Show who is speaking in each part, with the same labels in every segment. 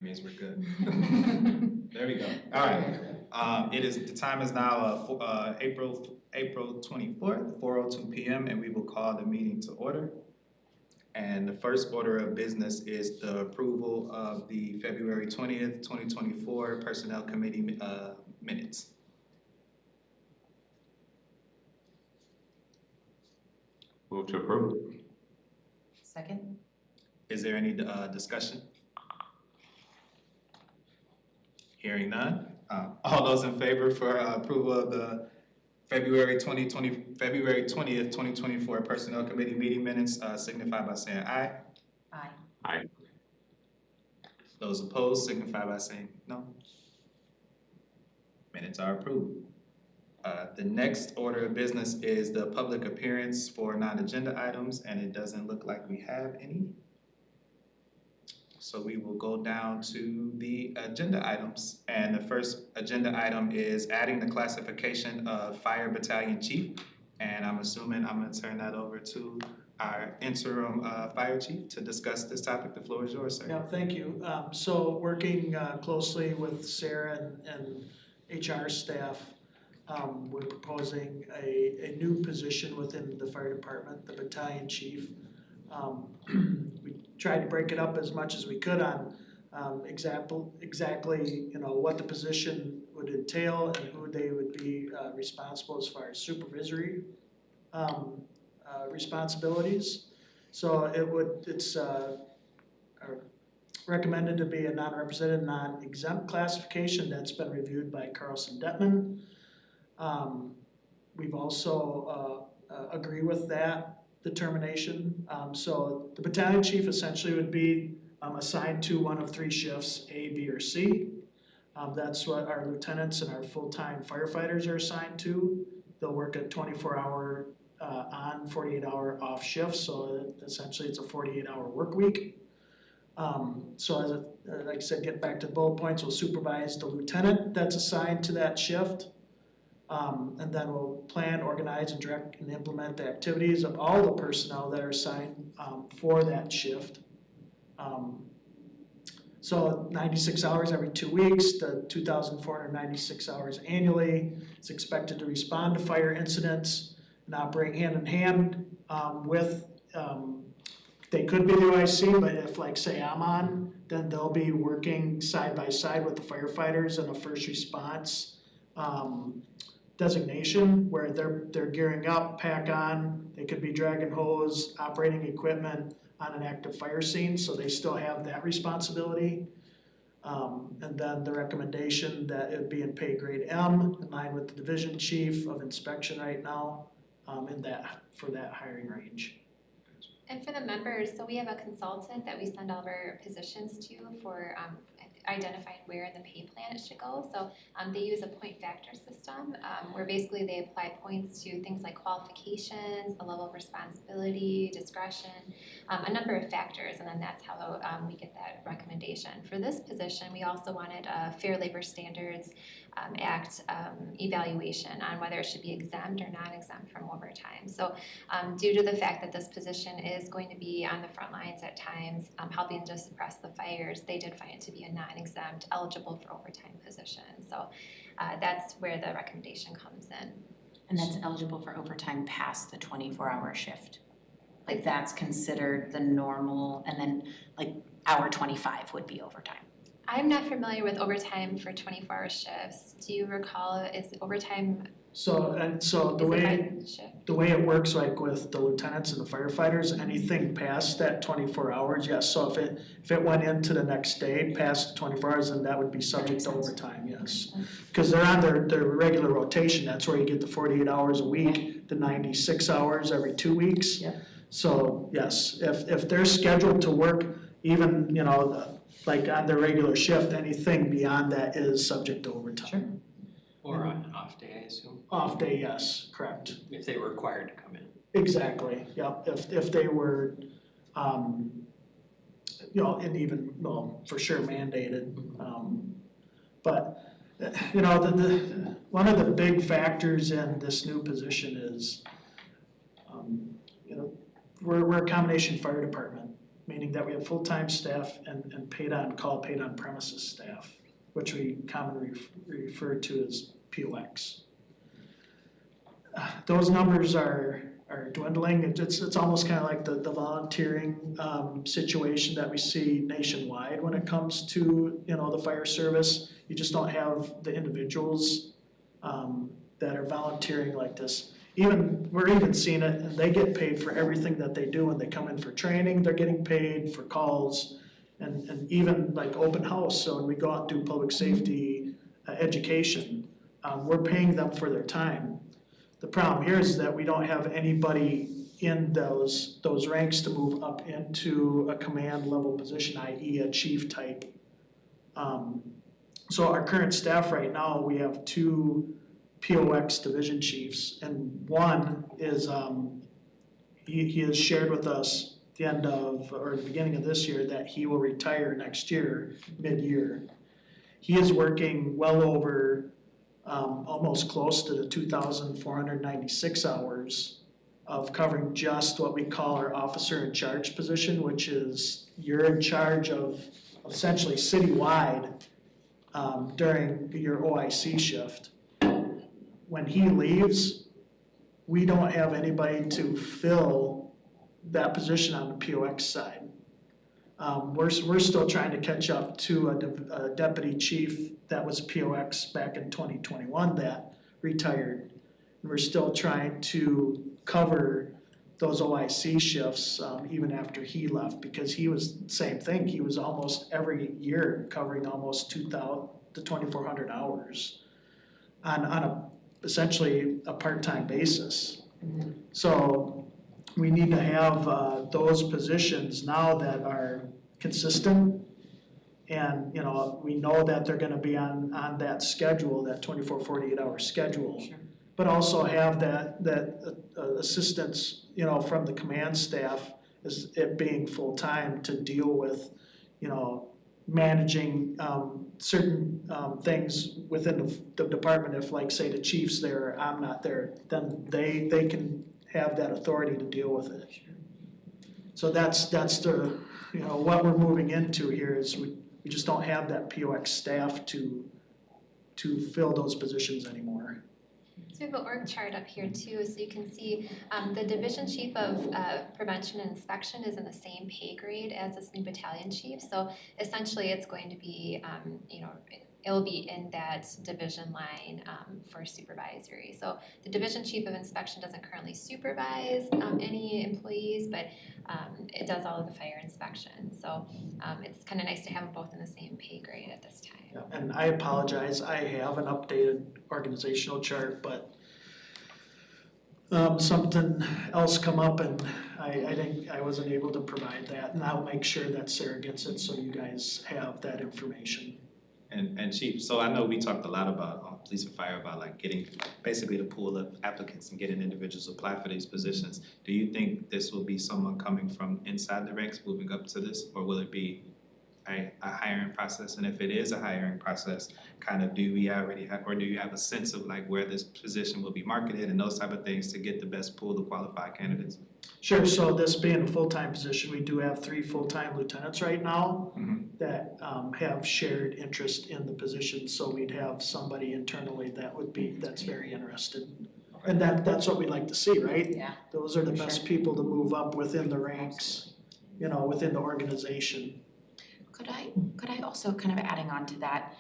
Speaker 1: Means we're good. There we go. All right. The time is now April 24th, 4:02 p.m., and we will call the meeting to order. And the first order of business is the approval of the February 20th, 2024 Personnel Committee minutes.
Speaker 2: Move to approve.
Speaker 3: Second.
Speaker 1: Is there any discussion? Hearing none. All those in favor for approval of the February 20th, 2024 Personnel Committee meeting minutes signify by saying aye.
Speaker 3: Aye.
Speaker 2: Aye.
Speaker 1: Those opposed signify by saying no. Minutes are approved. The next order of business is the public appearance for non-agenda items, and it doesn't look like we have any. So we will go down to the agenda items. And the first agenda item is adding the classification of fire battalion chief. And I'm assuming I'm gonna turn that over to our interim fire chief to discuss this topic. The floor is yours, sir.
Speaker 4: Yeah, thank you. So working closely with Sarah and HR staff, we're proposing a new position within the fire department, the battalion chief. We tried to break it up as much as we could on exactly what the position would entail and who they would be responsible as far as supervisory responsibilities. So it's recommended to be a non-represented, non-exempt classification that's been reviewed by Carlson Detman. We've also agree with that determination. So the battalion chief essentially would be assigned to one of three shifts, A, B, or C. That's what our lieutenants and our full-time firefighters are assigned to. They'll work a 24-hour on, 48-hour off shifts, so essentially it's a 48-hour work week. So like I said, get back to the bullet points, we'll supervise the lieutenant that's assigned to that shift. And then we'll plan, organize, and direct and implement the activities of all the personnel that are assigned for that shift. So 96 hours every 2 weeks, the 2,496 hours annually. It's expected to respond to fire incidents and operate hand in hand with, they could be the OIC, but if like say I'm on, then they'll be working side by side with the firefighters in a first response designation where they're gearing up, pack on, they could be dragging hose, operating equipment on an active fire scene, so they still have that responsibility. And then the recommendation that it be in pay grade M, in line with the division chief of inspection right now, for that hiring range.
Speaker 5: And for the members, so we have a consultant that we send all of our positions to for identifying where in the pay plan it should go. So they use a point factor system where basically they apply points to things like qualifications, the level of responsibility, discretion, a number of factors, and then that's how we get that recommendation. For this position, we also wanted a Fair Labor Standards Act evaluation on whether it should be exempt or non-exempt from overtime. So due to the fact that this position is going to be on the front lines at times, helping to suppress the fires, they did find it to be a non-exempt, eligible for overtime position. So that's where the recommendation comes in.
Speaker 3: And that's eligible for overtime past the 24-hour shift. Like that's considered the normal, and then like hour 25 would be overtime.
Speaker 5: I'm not familiar with overtime for 24-hour shifts. Do you recall, is overtime?
Speaker 4: So the way it works, like with the lieutenants and the firefighters, anything past that 24 hours, yes. So if it went into the next day past 24 hours, then that would be subject to overtime, yes. Because they're on their regular rotation. That's where you get the 48 hours a week, the 96 hours every 2 weeks.
Speaker 3: Yep.
Speaker 4: So yes, if they're scheduled to work even like on their regular shift, anything beyond that is subject to overtime.
Speaker 3: Sure.
Speaker 6: Or on an off day, I assume?
Speaker 4: Off day, yes, correct.
Speaker 6: If they were required to come in.
Speaker 4: Exactly, yep, if they were, and even, for sure mandated. But, one of the big factors in this new position is, we're a combination fire department. meaning that we have full-time staff and paid on call, paid on premises staff, which we commonly refer to as POX. Those numbers are dwindling. It's almost kind of like the volunteering situation that we see nationwide when it comes to, you know, the fire service. You just don't have the individuals that are volunteering like this. We're even seeing it, and they get paid for everything that they do when they come in for training. They're getting paid for calls and even like open house. So when we go out and do public safety education, we're paying them for their time. The problem here is that we don't have anybody in those ranks to move up into a command level position, i.e. a chief type. So our current staff right now, we have 2 POX division chiefs, and one is, he has shared with us at the end of, or the beginning of this year, that he will retire next year, mid-year. He is working well over almost close to the 2,496 hours of covering just what we call our officer in charge position, which is you're in charge of essentially citywide during your OIC shift. When he leaves, we don't have anybody to fill that position on the POX side. We're still trying to catch up to a deputy chief that was POX back in 2021 that retired. And we're still trying to cover those OIC shifts even after he left, because he was the same thing. He was almost every year covering almost 2,000 to 2,400 hours on essentially a part-time basis. So we need to have those positions now that are consistent, and you know, we know that they're gonna be on that schedule, that 24, 48-hour schedule.
Speaker 3: Sure.
Speaker 4: But also have that assistance, you know, from the command staff, as it being full-time to deal with, you know, managing certain things within the department. If, like, say the chief's there, I'm not there, then they can have that authority to deal with it. So that's the, you know, what we're moving into here is we just don't have that POX staff to fill those positions anymore.
Speaker 5: So we have an org chart up here too, so you can see the division chief of prevention and inspection is in the same pay grade as this new battalion chief. So essentially it's going to be, you know, it'll be in that division line for supervisory. So the division chief of inspection doesn't currently supervise any employees, but it does all of the fire inspection. So it's kind of nice to have them both in the same pay grade at this time.
Speaker 4: Yeah, and I apologize, I have an updated organizational chart, but something else come up and I think I wasn't able to provide that, and I'll make sure that Sarah gets it so you guys have that information.
Speaker 1: And Chief, so I know we talked a lot about police and fire, about like getting basically the pool of applicants and getting individuals to apply for these positions. Do you think this will be someone coming from inside the ranks moving up to this, or will it be a hiring process? And if it is a hiring process, kind of do we already have, or do you have a sense of like where this position will be marketed and those type of things to get the best pool of qualified candidates?
Speaker 4: Sure, so this being a full-time position, we do have 3 full-time lieutenants right now that have shared interest in the position, so we'd have somebody internally that's very interested. And that's what we'd like to see, right?
Speaker 3: Yeah.
Speaker 4: Those are the best people to move up within the ranks, you know, within the organization.
Speaker 3: Could I also, kind of adding on to that,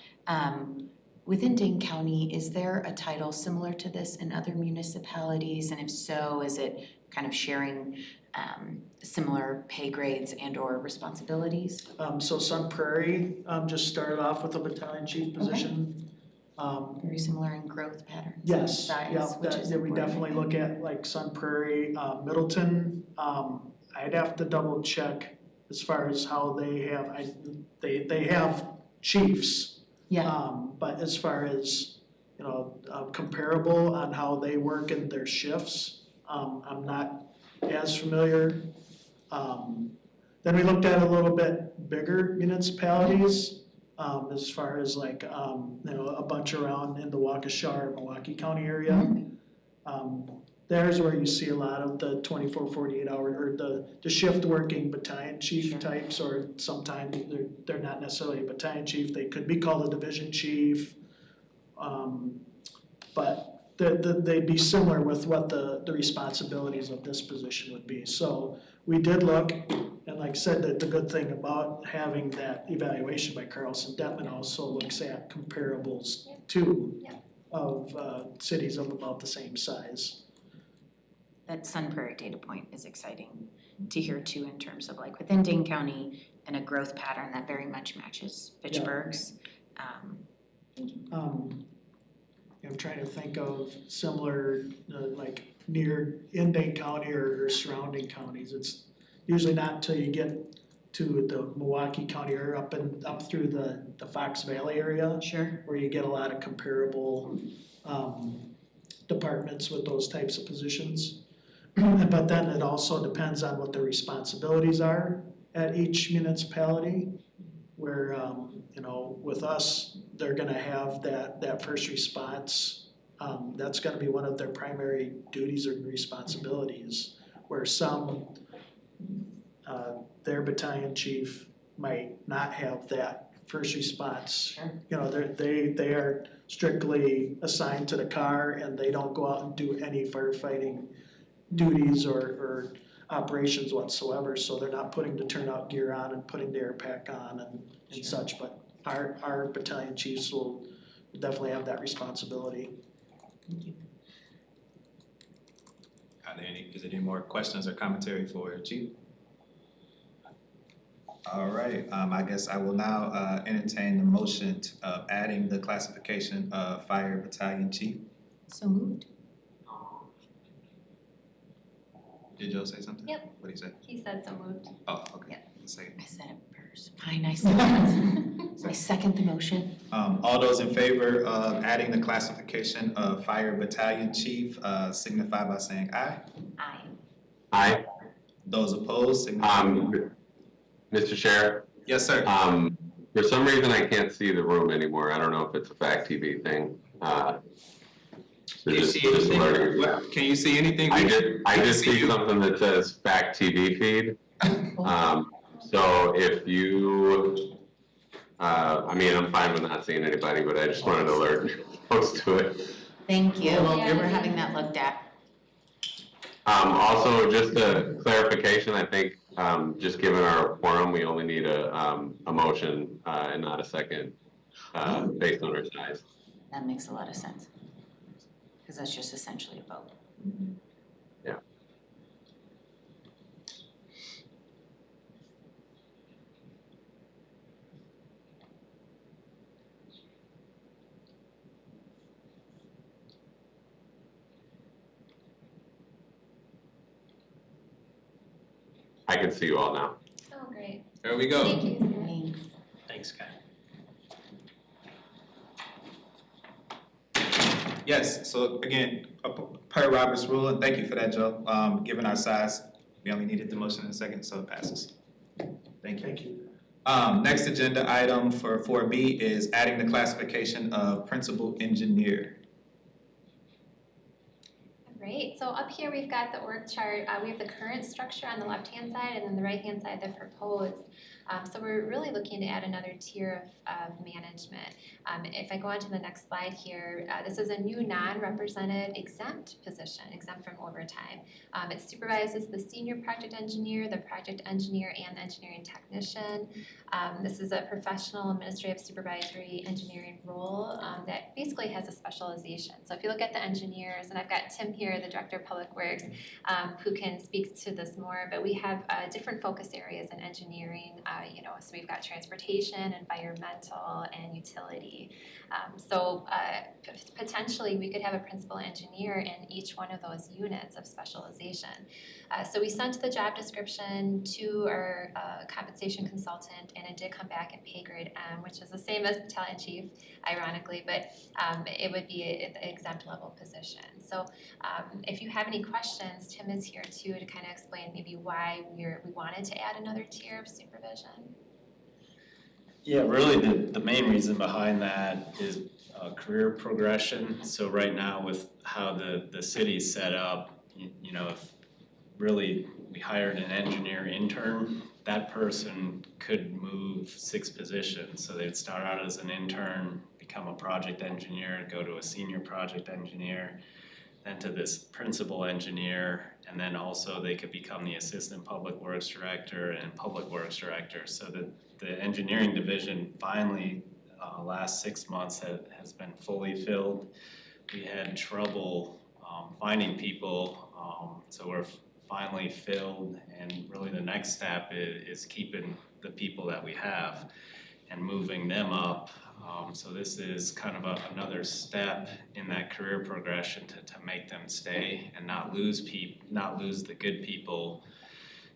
Speaker 3: within Dane County, is there a title similar to this in other municipalities? And if so, is it kind of sharing similar pay grades and or responsibilities?
Speaker 4: So Sun Prairie just started off with a battalion chief position.
Speaker 3: Very similar in growth patterns and
Speaker 4: Yes,
Speaker 3: size,
Speaker 4: yeah,
Speaker 3: which is
Speaker 4: that we
Speaker 3: important.
Speaker 4: definitely look at, like Sun Prairie, Middleton. I'd have to double check as far as how they have chiefs.
Speaker 3: Yeah.
Speaker 4: But as far as, you know, comparable on how they work in their shifts, I'm not as familiar. Then we looked at a little bit bigger municipalities, as far as like, you know, a bunch around in the Waukesha or Milwaukee County area. there's where you see a lot of the 24, 48 hour, or the shift working battalion chief
Speaker 3: Sure.
Speaker 4: types, or sometimes they're not necessarily a battalion chief, they could be called a division chief. But they'd be similar with what the responsibilities of this position would be. So we did look, and like I said, that the good thing about having that evaluation by Carlson Detman also looks at comparables too
Speaker 5: Yep.
Speaker 4: of cities of about the same size.
Speaker 3: That Sun Prairie data point is exciting to hear too, in terms of like within Dane County and a growth pattern that very much matches Fitchburg's.
Speaker 4: I'm trying to think of similar, like near in Dane County or surrounding counties. It's usually not until you get to the Milwaukee County or up through the Fox Valley area
Speaker 3: Sure.
Speaker 4: where you get a lot of comparable departments with those types of positions. But then it also depends on what the responsibilities are at each municipality. Where, with us, they're gonna have that first response, that's gonna be one of their primary duties or responsibilities. Where some, their battalion chief might not have that first response.
Speaker 3: Sure.
Speaker 4: They are strictly assigned to the car and they don't go out and do any firefighting duties or operations whatsoever, so they're not putting the turnout gear on and putting the air pack on and such, but our battalion chiefs will definitely have that responsibility.
Speaker 1: Is there any more questions or commentary for Chief? All right, I guess I will now entertain the motion of adding the classification of fire battalion chief.
Speaker 3: So moved.
Speaker 1: Did Joe say something?
Speaker 5: Yep.
Speaker 1: What did he say?
Speaker 5: He said so moved.
Speaker 1: Oh, okay. Say
Speaker 3: I said it first. Fine, I second. I second the motion.
Speaker 1: all those in favor of adding the classification of fire battalion chief, signify by saying aye.
Speaker 3: Aye.
Speaker 2: Aye.
Speaker 1: Those opposed, signify.
Speaker 2: Mr. Chair,
Speaker 1: Yes, sir.
Speaker 2: for some reason I can't see the room anymore. I don't know if it's a Fact TV thing. So
Speaker 1: Can you
Speaker 2: just
Speaker 1: see anything?
Speaker 2: alerting you.
Speaker 1: What? Can you see anything?
Speaker 2: I
Speaker 1: can
Speaker 2: just
Speaker 1: see
Speaker 2: see
Speaker 1: you.
Speaker 2: something that says Fact TV feed. So if you, I'm fine with not seeing anybody, but I just wanted to alert folks to it.
Speaker 3: Thank you.
Speaker 5: Yeah.
Speaker 3: We're having that looked at.
Speaker 2: Also, just a clarification, I think, just given our quorum, we only need a motion, and not a second, based on our size.
Speaker 3: That makes a lot of sense. Because that's just essentially a vote.
Speaker 2: Yeah. I can see you all now.
Speaker 5: Oh, great.
Speaker 1: There we go.
Speaker 5: Thank you.
Speaker 3: Thanks.
Speaker 6: Thanks, Kai.
Speaker 1: Yes, so again, per Robert's rule, and thank you for that, Joe. Given our size, we only needed the motion in a second, so it passes. Thank you.
Speaker 4: Thank you.
Speaker 1: Next agenda item for 4B is adding the classification of principal engineer.
Speaker 5: Great, so up here we've got the org chart. We have the current structure on the left-hand side and then the right-hand side, the proposed. So we're really looking to add another tier of management. If I go on to the next slide here, this is a new non-represented exempt position, exempt from overtime. It supervises the senior project engineer, the project engineer, and the engineering technician. This is a professional administrative supervisory engineering role that basically has a specialization. So if you look at the engineers, and I've got Tim here, the Director of Public Works, who can speak to this more, but we have different focus areas in engineering, so we've got transportation, environmental, and utility. Potentially we could have a principal engineer in each one of those units of specialization. So we sent the job description to our compensation consultant, and it did come back in pay grade M, which is the same as battalion chief, ironically, but it would be an exempt level position. So if you have any questions, Tim is here too to kind of explain maybe why we wanted to add another tier of supervision.
Speaker 7: Yeah, really the main reason behind that is career progression. So right now with how the city's set up, you know, if really we hired an engineer intern, that person could move 6 positions. So they'd start out as an intern, become a project engineer, go to a senior project engineer, then to this principal engineer, and then also they could become the assistant public works director and public works director. So that the engineering division finally, last 6 months has been fully filled. We had trouble finding people, so we're finally filled, and really the next step is keeping the people that we have and moving them up. So this is kind of another step in that career progression to make them stay and not lose the good people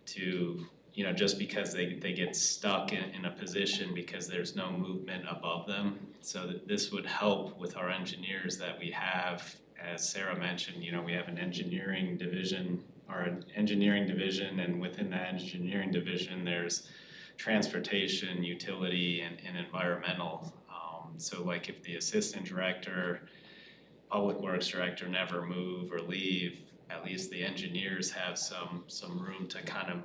Speaker 7: to, you know, just because they get stuck in a position because there's no movement above them. So that this would help with our engineers that we have. As Sarah mentioned, you know, we have an engineering division, and within that engineering division, there's transportation, utility, and environmental. So like if the assistant director, public works director never move or leave, at least the engineers have some room to kind of,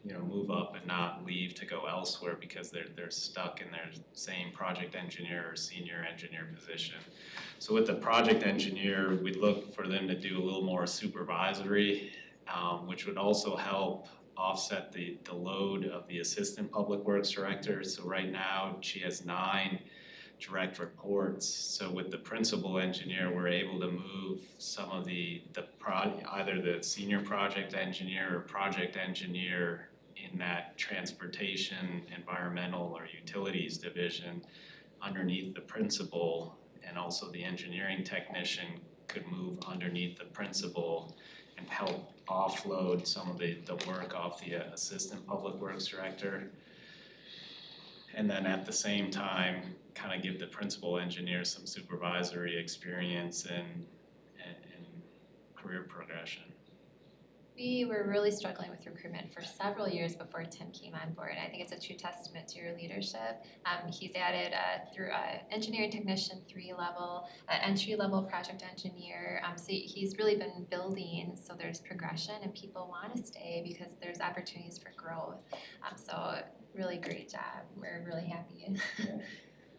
Speaker 7: you know, move up and not leave to go elsewhere because they're stuck in their same project engineer or senior engineer position. So with the project engineer, we'd look for them to do a little more supervisory, which would also help offset the load of the assistant public works director. So right now she has 9 direct reports. So with the principal engineer, we're able to move some of either the senior project engineer or project engineer in that transportation, environmental, or utilities division underneath the principal, and also the engineering technician could move underneath the principal and help offload some of the work off the assistant public works director. And then at the same time, kind of give the principal engineer some supervisory experience and career progression.
Speaker 5: We were really struggling with recruitment for several years before Tim came on board. I think it's a true testament to your leadership. He's added through engineering technician 3 level, entry level project engineer. So he's really been building, so there's progression and people want to stay because there's opportunities for growth. So really great job. We're really happy.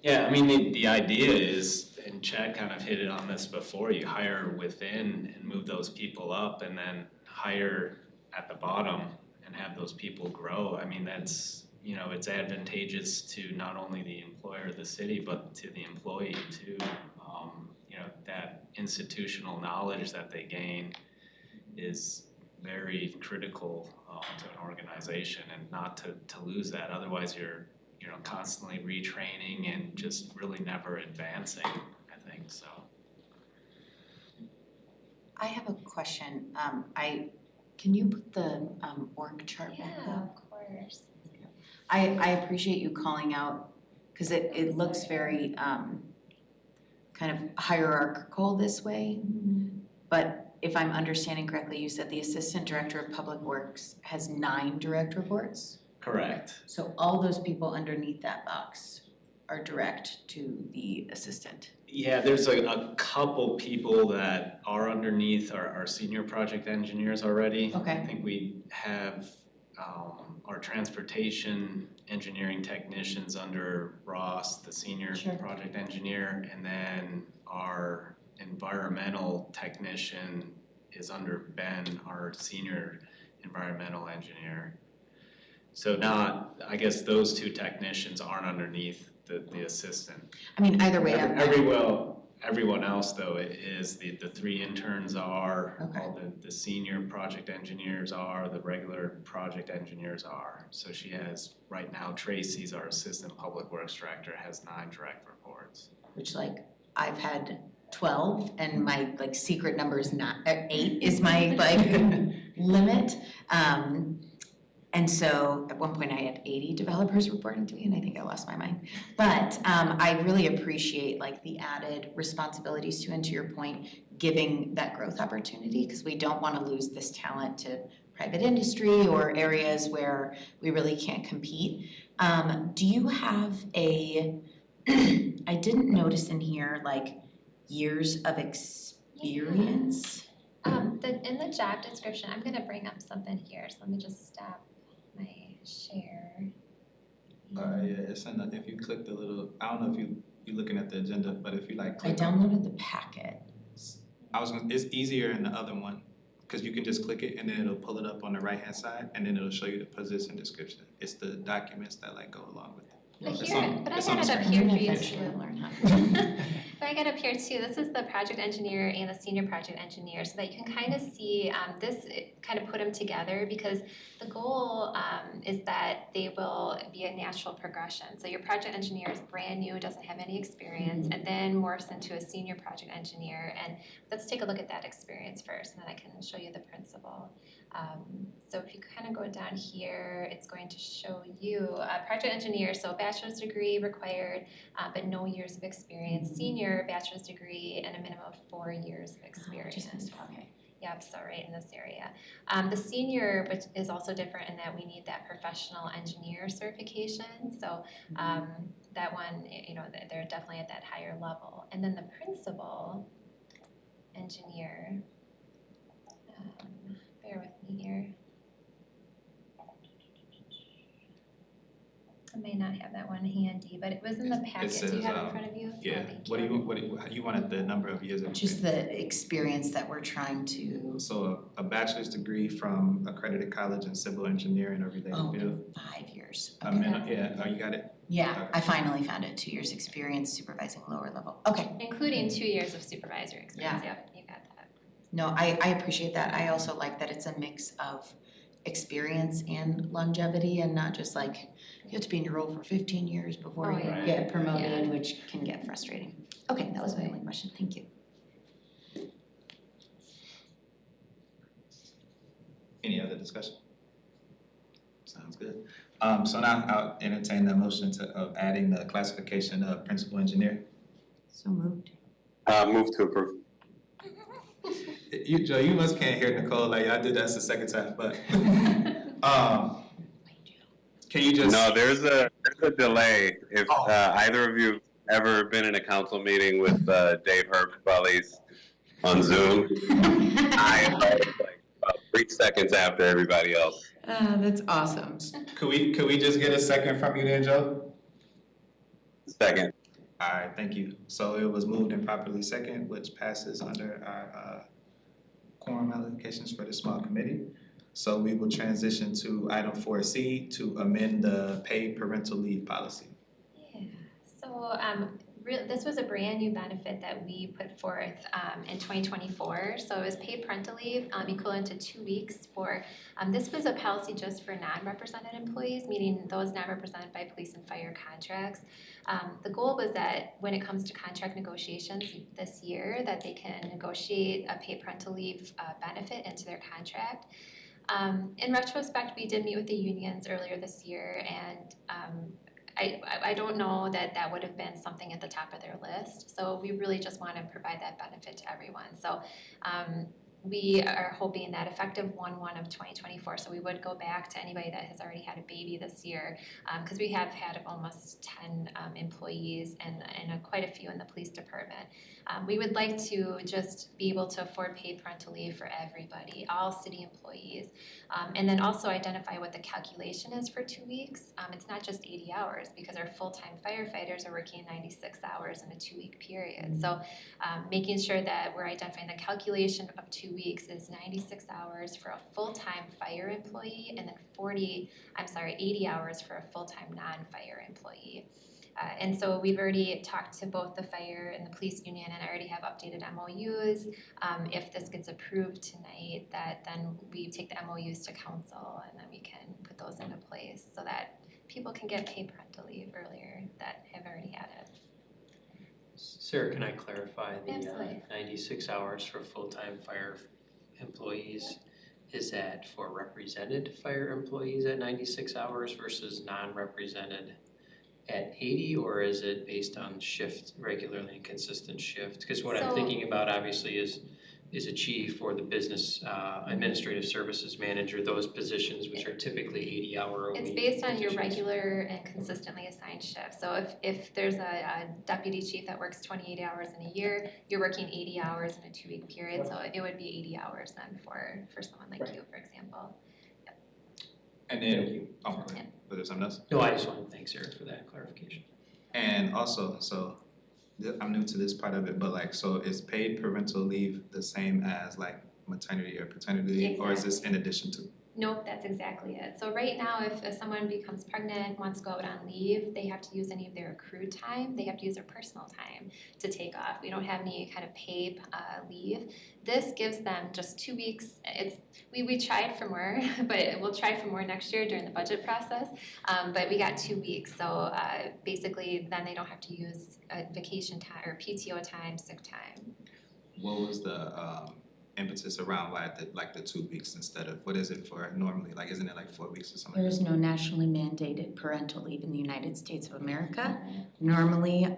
Speaker 7: Yeah, I mean, the idea is, and Chad kind of hit it on this before, you hire within and move those people up, and then hire at the bottom and have those people grow. I mean, that's, you know, it's advantageous to not only the employer, the city, but to the employee too. You know, that institutional knowledge that they gain is very critical to an organization, and not to lose that. Otherwise, you're, you know, constantly retraining and just really never advancing, I think, so.
Speaker 3: I have a question. Can you put the org chart back
Speaker 5: Yeah,
Speaker 3: up?
Speaker 5: of course.
Speaker 3: I appreciate you calling out, because it looks very kind of hierarchical this way. But if I'm understanding correctly, you said the Assistant Director of Public Works has 9 direct reports?
Speaker 7: Correct.
Speaker 3: So all those people underneath that box are direct to the assistant?
Speaker 7: Yeah, there's a couple people that are underneath our senior project engineers already.
Speaker 3: Okay.
Speaker 7: I think we have our transportation engineering technicians under Ross, the senior
Speaker 3: Sure.
Speaker 7: project engineer, and then our environmental technician is under Ben, our senior environmental engineer. So I guess those 2 technicians aren't underneath the assistant.
Speaker 3: I mean, either way,
Speaker 7: Everyone else though is, the 3 interns are,
Speaker 3: Okay.
Speaker 7: all the senior project engineers are, the regular project engineers are. So she has, right now, Tracy's our assistant public works director, has 9 direct reports.
Speaker 3: which like I've had 12 and my like secret number is not 8 is my like limit. And so at one point I had 80 developers reporting to me and I think I lost my mind. But I really appreciate like the added responsibilities to, and to your point, giving that growth opportunity, because we don't want to lose this talent to private industry or areas where we really can't compete. Do you have I didn't notice in here like years of experience.
Speaker 5: In the job description, I'm gonna bring up something here, so let me just stop my share.
Speaker 1: Yeah, it's in the, if you click the little, I don't know if you're looking at the agenda, but if you like
Speaker 3: I
Speaker 1: click on,
Speaker 3: downloaded the packet.
Speaker 1: it's easier in the other one, cause you can just click it and then it'll pull it up on the right-hand side, and then it'll show you the position description. It's the documents that like go along with it.
Speaker 5: But
Speaker 1: It's
Speaker 5: here,
Speaker 1: on-
Speaker 5: but I
Speaker 1: it's on
Speaker 5: got
Speaker 1: the
Speaker 5: it up
Speaker 1: screen.
Speaker 5: here for you
Speaker 3: Eventually
Speaker 5: too.
Speaker 3: learn how to.
Speaker 5: But I got up here too, this is the project engineer and the senior project engineer, so that you can kind of see, kind of put them together, because the goal, is that they will be a natural progression. So your project engineer is brand new, doesn't have any experience, and then morphs into a senior project engineer, and let's take a look at that experience first, and then I can show you the principal. So if you kind of go down here, it's going to show you, project engineer, so bachelor's degree required, but no years of experience. Senior, bachelor's degree and a minimum of 4 years of experience.
Speaker 3: Okay.
Speaker 5: Yep, so right in this area. The senior, which is also different in that we need that professional engineer certification. So that one, they're definitely at that higher level. And then the principal engineer, bear with me here. I may not have that one handy, but it was in the packet. Do you
Speaker 1: says,
Speaker 5: have it in front of you?
Speaker 1: Yeah,
Speaker 5: Thank
Speaker 1: what do you wanted the number of years of
Speaker 3: Just the experience that we're trying to,
Speaker 1: So a bachelor's degree from accredited college in civil engineering or related field.
Speaker 3: 5 years.
Speaker 1: A
Speaker 3: Okay.
Speaker 1: minimum, yeah, oh, you got it?
Speaker 3: Yeah,
Speaker 1: Okay.
Speaker 3: I finally found it, 2 years experience supervising lower level. Okay,
Speaker 5: Including 2 years of supervisory experience. Yep, you got that.
Speaker 3: no, I appreciate that. I also like that it's a mix of experience and longevity and not just like, you have to be in your role for 15 years before
Speaker 5: Oh,
Speaker 3: you
Speaker 5: yeah.
Speaker 3: get promoted,
Speaker 5: Yeah.
Speaker 3: which can get frustrating. Okay, that was my only question, thank you.
Speaker 1: Any other discussion? Sounds good. So now I'll entertain the motion of adding the classification of principal engineer.
Speaker 3: So moved.
Speaker 2: Move to approve.
Speaker 1: Joe, you must can't hear Nicole, like I did that the second time, but, can you just?
Speaker 2: No, there's a delay. If either of you have ever been in a council meeting with Dave Herb while he's on Zoom, I am like about 3 seconds after everybody else.
Speaker 3: That's awesome.
Speaker 1: Could we just get a second from you then, Joe?
Speaker 2: Second.
Speaker 1: All right, thank you. So it was moved and properly second, which passes under our quorum allocations for the small committee. So we will transition to item 4C to amend the paid parental leave policy.
Speaker 5: Yeah, so this was a brand new benefit that we put forth in 2024. So it was paid parental leave equivalent to 2 weeks for, this was a policy just for non-represented employees, meaning those not represented by police and fire contracts. The goal was that when it comes to contract negotiations this year, that they can negotiate a paid parental leave benefit into their contract. In retrospect, we did meet with the unions earlier this year, and I don't know that would have been something at the top of their list. So we really just want to provide that benefit to everyone. So we are hoping that effective 1/1 of 2024, so we would go back to anybody that has already had a baby this year, because we have had almost 10 employees and quite a few in the police department. We would like to just be able to afford paid parental leave for everybody, all city employees, and then also identify what the calculation is for 2 weeks. It's not just 80 hours, because our full-time firefighters are working 96 hours in a 2-week period. So making sure that we're identifying the calculation of 2 weeks is 96 hours for a full-time fire employee, and then 80 hours for a full-time non-fire employee. And so we've already talked to both the fire and the police union, and I already have updated MOUs. If this gets approved tonight, that then we take the MOUs to council, and then we can put those into place so that people can get paid parental leave earlier that have already had it.
Speaker 6: Sarah, can I clarify the
Speaker 5: Absolutely.
Speaker 6: 96 hours for full-time fire employees? Is that for represented fire employees at 96 hours versus non-represented at 80, or is it based on shift, regularly and consistent shift? Because what I'm
Speaker 5: So-
Speaker 6: thinking about obviously is is a chief or the business administrative services manager, those positions which are typically 80-hour-a-week
Speaker 5: It's based on your
Speaker 6: positions.
Speaker 5: regular and consistently assigned shifts. So if there's a deputy chief that works 28 hours in a year, you're working 80 hours in a 2-week period, so it would be 80 hours then for someone like you, for example.
Speaker 1: And then, oh, go ahead. Was there something else?
Speaker 6: No, I just want to thank Sarah for that clarification.
Speaker 1: And also, so I'm new to this part of it, but like, so is paid parental leave the same as like maternity or paternity leave, or is this in addition to?
Speaker 5: Nope, that's exactly it. So right now, if someone becomes pregnant, wants to go out on leave, they have to use any of their accrued time, they have to use their personal time to take off. We don't have any kind of paid leave. This gives them just 2 weeks. We tried for more, but we'll try for more next year during the budget process. But we got 2 weeks, so basically then they don't have to use vacation time or PTO time, sick time.
Speaker 1: What was the impetus around why the 2 weeks instead of, what is it for normally? Like, isn't it like 4 weeks or something?
Speaker 3: There is no nationally mandated parental leave in the United States of America. Normally,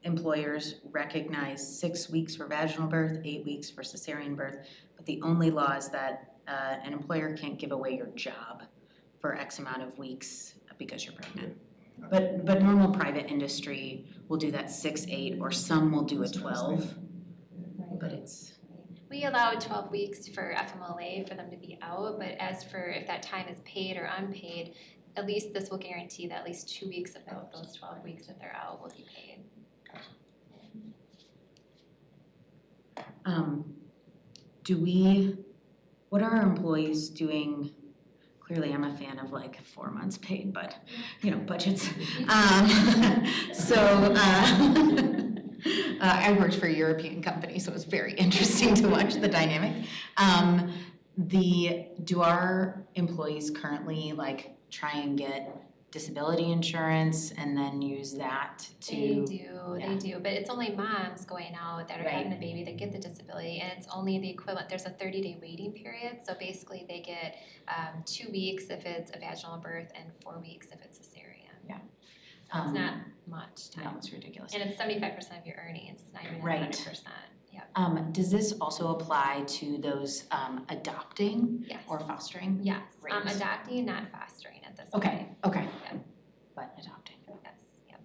Speaker 3: employers recognize 6 weeks for vaginal birth, 8 weeks for cesarean birth, but the only law is that an employer can't give away your job for X amount of weeks because you're pregnant. But normal private industry will do that 6, 8, or some will do a 12, but it's.
Speaker 5: We allow 12 weeks for FMLA for them to be out, but as for if that time is paid or unpaid, at least this will guarantee that at least 2 weeks of those 12 weeks that they're out will be paid.
Speaker 3: What are our employees doing? Clearly, I'm a fan of like 4 months paid, but budgets. I worked for a European company, so it was very interesting to watch the dynamic. Do our employees currently like try and get disability insurance and then use that to?
Speaker 5: They do, but it's only moms going out that are having a baby that get the disability, and it's only the equivalent. There's a 30-day waiting period, so basically they get 2 weeks if it's a vaginal birth and 4 weeks if it's cesarean.
Speaker 3: Yeah.
Speaker 5: So it's not much time.
Speaker 3: No, it's ridiculous.
Speaker 5: And it's 75% of your earnings, it's not even
Speaker 3: Right.
Speaker 5: 100%. Yeah.
Speaker 3: Does this also apply to those adopting
Speaker 5: Yes.
Speaker 3: or fostering?
Speaker 5: Yes.
Speaker 3: Great.
Speaker 5: Adopting, not fostering at this
Speaker 3: Okay,
Speaker 5: point.
Speaker 3: okay.
Speaker 5: Yeah.
Speaker 3: But adopting.
Speaker 5: Yes. Yep.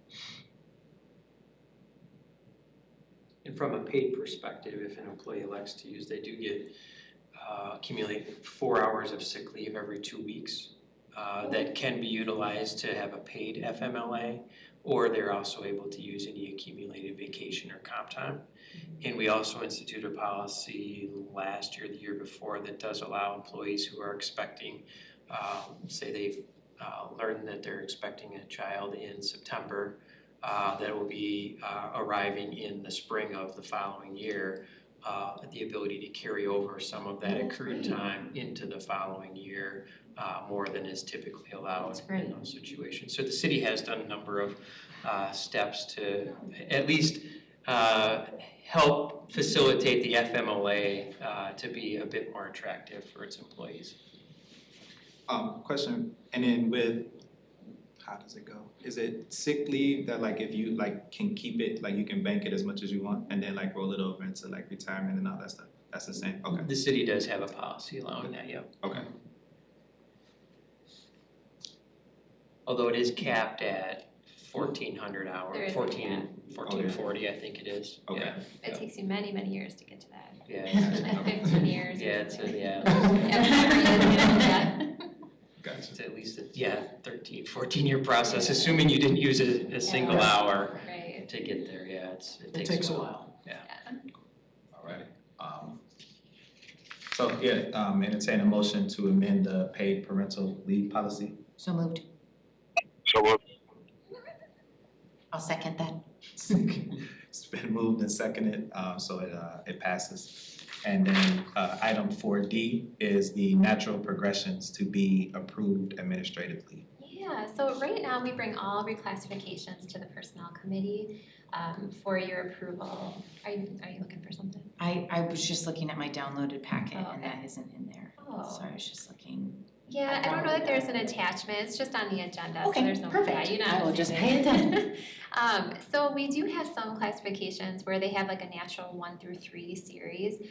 Speaker 6: And from a paid perspective, if an employee elects to use, they do get accumulate 4 hours of sick leave every 2 weeks that can be utilized to have a paid FMLA, or they're also able to use any accumulated vacation or comp time. And we also instituted a policy last year, the year before, that does allow employees who are expecting, say they've learned that they're expecting a child in September, that will be arriving in the spring of the following year, the ability to carry over some of that accrued time into the following year, more than is typically allowed in those situations. So the city has done a number of steps to at least help facilitate the FMLA to be a bit more attractive for its employees.
Speaker 1: Question, and then with, how does it go? Is it sick leave that like if you like can keep it, like you can bank it as much as you want and then like roll it over into like retirement and all that stuff? That's the same? Okay.
Speaker 6: The city does have a policy allowing that, yep.
Speaker 1: Okay.
Speaker 6: Although it is capped at 1,400
Speaker 5: There
Speaker 6: hours,
Speaker 5: is a
Speaker 6: 1440, I think it is.
Speaker 1: Okay.
Speaker 6: Yeah.
Speaker 5: It takes you many, many years to get to that.
Speaker 6: Yeah.
Speaker 5: Like 15 years.
Speaker 6: Yeah, it's a, yeah.
Speaker 5: Yeah.
Speaker 1: Gotcha.
Speaker 6: It's at least, 13, 14-year process, assuming you didn't use a single hour
Speaker 5: Right.
Speaker 6: to get there, yeah,
Speaker 4: It takes a while.
Speaker 6: Yeah.
Speaker 1: Alrighty. So entertain a motion to amend the paid parental leave policy.
Speaker 3: So moved.
Speaker 2: So moved.
Speaker 3: I'll second that.
Speaker 1: It's been moved and seconded, so it passes. And then item 4D is the natural progressions to be approved administratively.
Speaker 5: Yeah, so right now we bring all reclassifications to the personnel committee for your approval. Are you looking for something?
Speaker 3: I was just looking at my downloaded packet
Speaker 5: Oh,
Speaker 3: and
Speaker 5: okay.
Speaker 3: that isn't in there.
Speaker 5: Oh.
Speaker 3: So I was just looking.
Speaker 5: Yeah, I don't know that there's an attachment, it's just on the agenda, so
Speaker 3: Okay,
Speaker 5: there's no.
Speaker 3: perfect.
Speaker 5: Yeah, you know.
Speaker 3: I will just pay attention.
Speaker 5: So we do have some classifications where they have like a natural 1 through 3 series.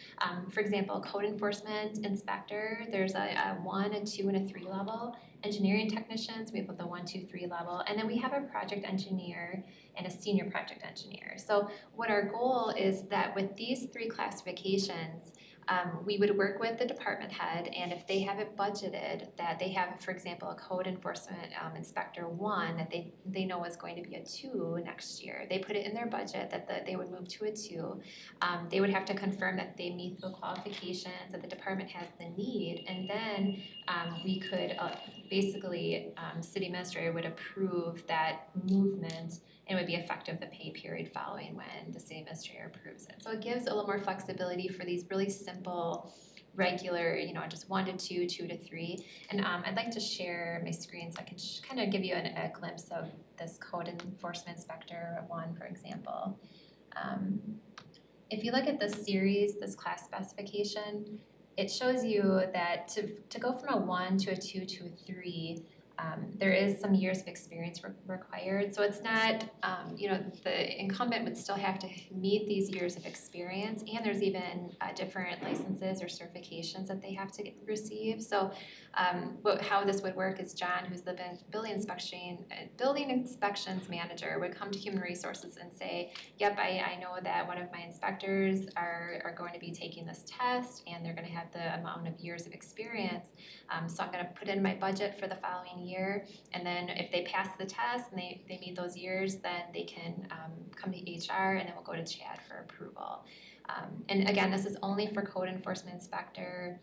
Speaker 5: For example, code enforcement inspector, there's a 1, a 2, and a 3 level. Engineering technicians, we have the 1, 2, 3 level. And then we have a project engineer and a senior project engineer. So what our goal is that with these 3 classifications, we would work with the department head, and if they have it budgeted, that they have, for example, a code enforcement inspector 1 that they know is going to be a 2 next year. They put it in their budget that they would move to a 2. They would have to confirm that they meet the qualifications, that the department has the need, and then we could basically, city administrator would approve that movement, and it would be effective the pay period following when the city administrator approves it. So it gives a little more flexibility for these really simple, regular, just 1 to 2, 2 to 3. And I'd like to share my screen so I can kind of give you a glimpse of this code enforcement inspector 1, for example. If you look at this series, this class specification, it shows you that to go from a 1 to a 2 to a 3, there is some years of experience required. So it's not, the incumbent would still have to meet these years of experience, and there's even different licenses or certifications that they have to receive. So how this would work is John, who's the building inspections manager, would come to human resources and say, yep, I know that one of my inspectors are going to be taking this test, and they're going to have the amount of years of experience. So I'm going to put in my budget for the following year, and then if they pass the test and they meet those years, then they can come to HR, and then we'll go to Chad for approval. And again, this is only for code enforcement inspector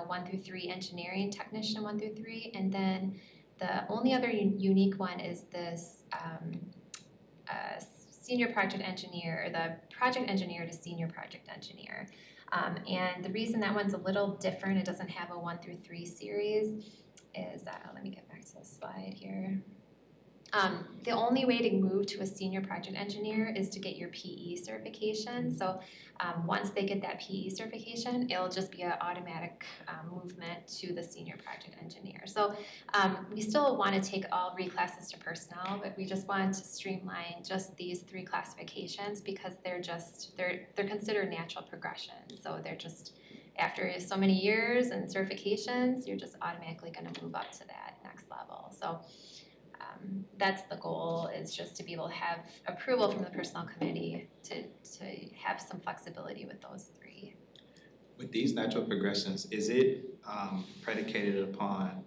Speaker 5: 1 through 3, engineering technician 1 through 3, and then the only other unique one is this senior project engineer, or the project engineer to senior project engineer. And the reason that one's a little different, it doesn't have a 1 through 3 series, is let me get back to the slide here. The only way to move to a senior project engineer is to get your PE certification. So once they get that PE certification, it'll just be an automatic movement to the senior project engineer. So we still want to take all reclasses to personnel, but we just want to streamline just these 3 classifications because they're considered natural progression. So they're just, after so many years and certifications, you're just automatically going to move up to that next level. So that's the goal, is just to be able to have approval from the personnel committee to have some flexibility with those 3.
Speaker 1: With these natural progressions, is it predicated upon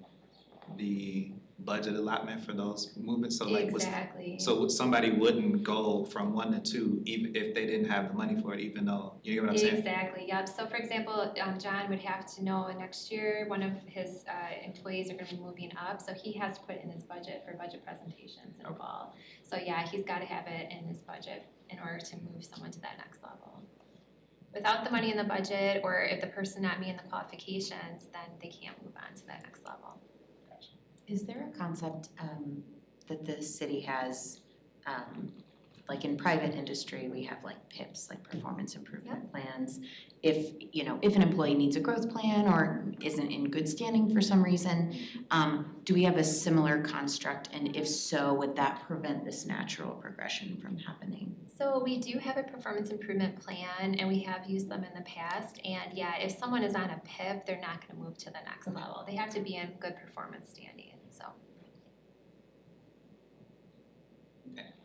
Speaker 1: the budget allotment for those movements? So like,
Speaker 5: Exactly.
Speaker 1: so somebody wouldn't go from 1 to 2 even if they didn't have the money for it, even though, you know what I'm saying?
Speaker 5: Exactly, yep. So for example, John would have to know next year one of his employees are going to be moving up, so he has to put it in his budget for budget presentations in the fall. So yeah, he's got to have it in his budget in order to move someone to that next level. Without the money in the budget, or if the person not meeting the qualifications, then they can't move on to that next level.
Speaker 3: Is there a concept that the city has, like in private industry, we have like PIPs, like performance improvement plans. If an employee needs a growth plan or isn't in good standing for some reason, do we have a similar construct? And if so, would that prevent this natural progression from happening?
Speaker 5: So we do have a performance improvement plan, and we have used them in the past. And yeah, if someone is on a PIP, they're not going to move to the next level. They have to be in good performance standing. So.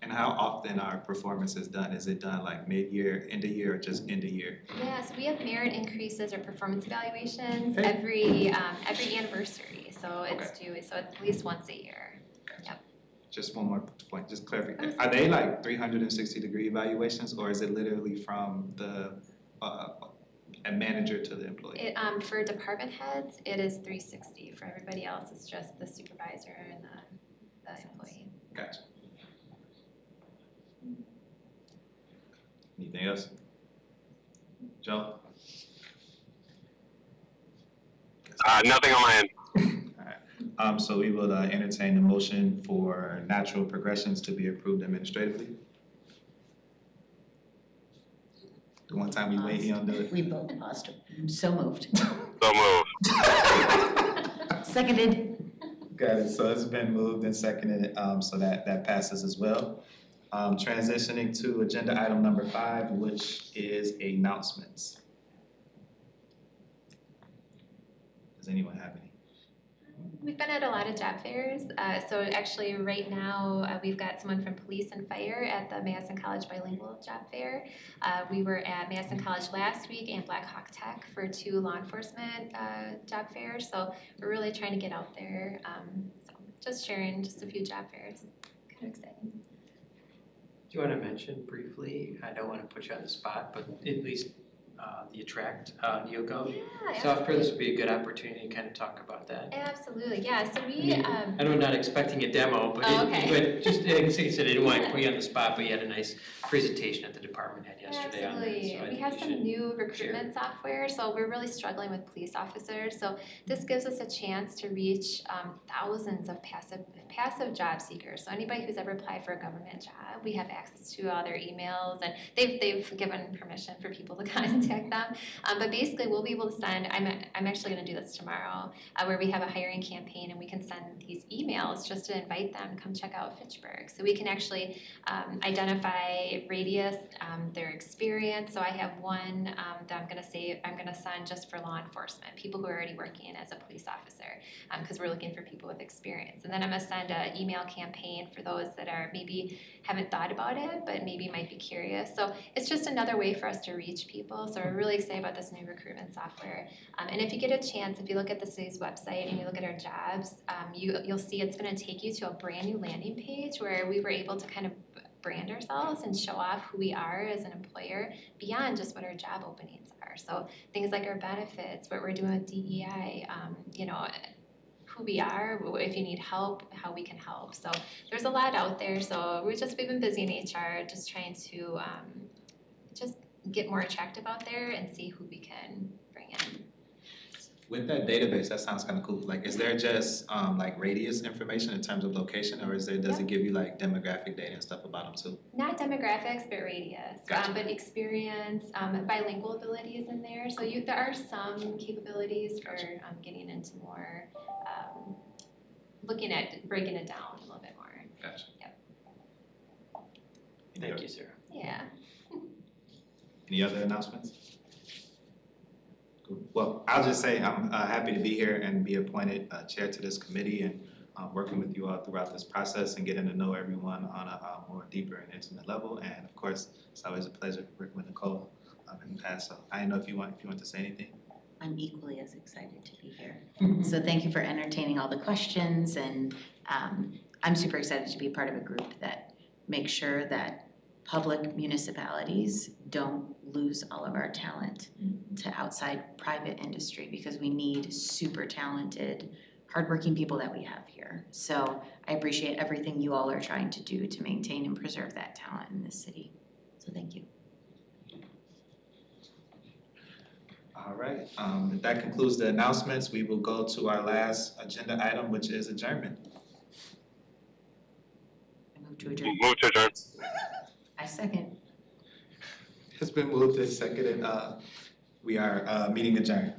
Speaker 1: And how often are performances done? Is it done like mid-year, end of year, or just end of year?
Speaker 5: Yeah, so we have merit increases or performance evaluations
Speaker 1: Okay.
Speaker 5: every anniversary. So it's due, so it's at least once a year. Yep.
Speaker 1: Just one more point, just clarification. Are they like 360-degree evaluations, or is it literally from the a manager to the employee?
Speaker 5: For department heads, it is 360. For everybody else, it's just the supervisor and the employee.
Speaker 1: Gotcha. Anything else? Joe?
Speaker 2: Nothing on my end.
Speaker 1: Alright, so we will entertain the motion for natural progressions to be approved administratively. The one time we wait, he don't do it.
Speaker 3: We both paused. So moved.
Speaker 2: So moved.
Speaker 3: Seconded.
Speaker 1: Got it, so it's been moved and seconded, so that passes as well. Transitioning to agenda item number 5, which is announcements. Does anyone have any?
Speaker 5: We've been at a lot of job fairs. So actually right now, we've got someone from police and fire at the Madison College Bilingual Job Fair. We were at Madison College last week and Black Hawk Tech for 2 law enforcement job fairs. So we're really trying to get out there. So just sharing just a few job fairs. Kind of exciting.
Speaker 6: Do you want to mention briefly, I don't want to put you on the spot, but at least the Attract NeoGov
Speaker 5: Yeah,
Speaker 6: software, this would be a good opportunity to kind of talk about that.
Speaker 5: absolutely. Yeah, so
Speaker 6: I
Speaker 5: we,
Speaker 6: mean, I know I'm not expecting a demo, but
Speaker 5: Oh, okay.
Speaker 6: but just, like I said, I didn't want to put you on the spot, but you had a nice presentation at the department head yesterday on that,
Speaker 5: absolutely.
Speaker 6: so I
Speaker 5: We
Speaker 6: think
Speaker 5: have
Speaker 6: you
Speaker 5: some
Speaker 6: should
Speaker 5: new recruitment software, so we're really struggling with police officers. So this gives us a chance to reach thousands of passive job seekers. So anybody who's ever applied for a government job, we have access to all their emails, and they've given permission for people to contact them. But basically, we'll be able to send. I'm actually going to do this tomorrow, where we have a hiring campaign, and we can send these emails just to invite them to come check out Fitchburg. So we can actually identify radius, their experience. So I have one that I'm going to send just for law enforcement, people who are already working as a police officer, because we're looking for people with experience. And then I'm going to send an email campaign for those that are maybe haven't thought about it, but maybe might be curious. So it's just another way for us to reach people. So we're really excited about this new recruitment software. And if you get a chance, if you look at the city's website and you look at our jobs, you'll see it's going to take you to a brand new landing page where we were able to kind of brand ourselves and show off who we are as an employer beyond just what our job openings are. So things like our benefits, what we're doing with DEI, who we are, if you need help, how we can help. So there's a lot out there. So we've been busy in HR, just trying to just get more attractive out there and see who we can bring in.
Speaker 1: With that database, that sounds kind of cool. Like, is there just like radius information in terms of location, or does it give you like demographic data and stuff about them too?
Speaker 5: Not demographics, but radius.
Speaker 1: Gotcha.
Speaker 5: But experience, bilingual abilities in there. So there are some capabilities for getting into more, looking at breaking it down a little bit more.
Speaker 1: Gotcha.
Speaker 5: Yep.
Speaker 6: Thank you, Sarah.
Speaker 5: Yeah.
Speaker 1: Any other announcements? Cool. Well, I'll just say I'm happy to be here and be appointed chair to this committee, and working with you all throughout this process and getting to know everyone on a more deeper and intimate level. And of course, it's always a pleasure working with Nicole in the past. So I don't know if you want to say anything.
Speaker 3: I'm equally as excited to be here. So thank you for entertaining all the questions, and I'm super excited to be part of a group that makes sure that public municipalities don't lose all of our talent to outside private industry, because we need super talented, hardworking people that we have here. So I appreciate everything you all are trying to do to maintain and preserve that talent in this city. So thank you.
Speaker 1: All right, if that concludes the announcements, we will go to our last agenda item, which is adjournment.
Speaker 3: I move to adjourn.
Speaker 2: Move to adjourn.
Speaker 3: I second.
Speaker 1: It's been moved and seconded. We are meeting adjourned.